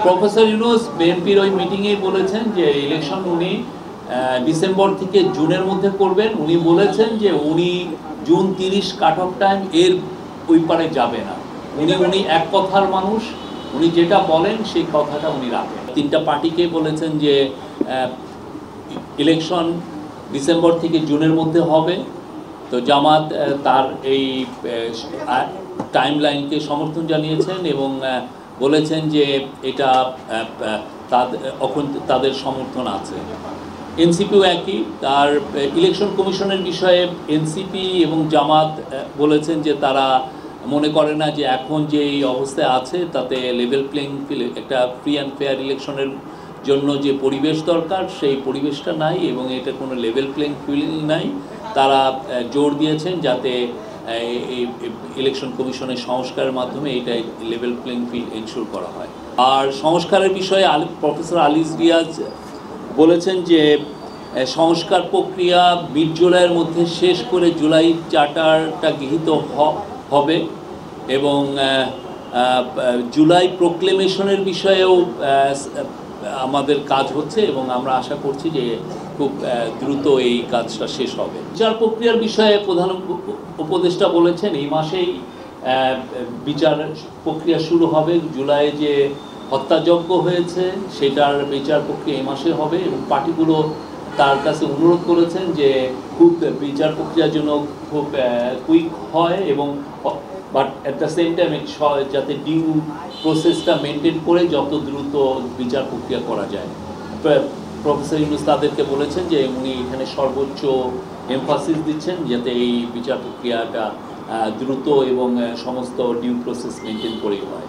Professor Yunus বিএনপির ওই মিটিংয়েই বলেছেন যে ইলেকশন উনি ডিসেম্বর থেকে জুনের মধ্যে করবেন। উনি বলেছেন যে উনি জুন 30 কাট অফ টাইম, এর ওই পারে যাবে না। উনি এক কথার মানুষ, উনি যেটা বলেন সেই কথাটা উনি রাখেন। তিনটা পার্টিকে বলেছেন যে ইলেকশন ডিসেম্বর থেকে জুনের মধ্যে হবে। তো জামাত তার এই টাইমলাইনকে সমর্থন জানিয়েছেন এবং বলেছেন যে এটা তাদের সমর্থন আছে। এনসিপিও একই, তার ইলেকশন কমিশনের বিষয়ে এনসিপি এবং জামাত বলেছেন যে তারা মনে করে না যে এখন যে এই অবস্থায় আছে তাতে লেভেল প্লেইং ফিল্ড, একটা ফ্রি অ্যান্ড ফেয়ার ইলেকশনের জন্য যে পরিবেশ দরকার সেই পরিবেশটা নাই এবং এটা কোনো লেভেল প্লেইং ফিল্ড নাই। তারা জোর দিয়েছেন যাতে এই ইলেকশন কমিশনের সংস্কারের মাধ্যমে এটা লেভেল প্লেইং ফিল্ড এনশিওর করা হয়। আর সংস্কারের বিষয়ে প্রফেসর আলিস রিয়াজ বলেছেন যে সংস্কার প্রক্রিয়া মিড জুলাইয়ের মধ্যে শেষ করে জুলাই চার্টারটা গৃহীত হবে এবং জুলাই প্রোক্লেমেশনের বিষয়েও আমাদের কাজ হচ্ছে এবং আমরা আশা করছি যে খুব দ্রুত এই কাজটা শেষ হবে। বিচার প্রক্রিয়ার বিষয়ে প্রধান উপদেষ্টা বলেছেন এই মাসেই বিচার প্রক্রিয়া শুরু হবে। জুলাইয়ে যে হত্যাযজ্ঞ হয়েছে সেটার বিচার প্রক্রিয়া এই মাসে হবে এবং পার্টিগুলো তার কাছে অনুরোধ করেছেন যে খুব বিচার প্রক্রিয়ার জন্য খুব কুইক হয় এবং but at the same time যাতে ডিউ প্রসেসটা মেনটেন করে যত দ্রুত বিচার প্রক্রিয়া করা যায়। প্রফেসর ইউনূস তাদেরকে বলেছেন যে উনি এখানে সর্বোচ্চ এমফাসিস দিচ্ছেন যাতে এই বিচার প্রক্রিয়াটা দ্রুত এবং সমস্ত ডিউ প্রসেস মেনটেন করেই হয়।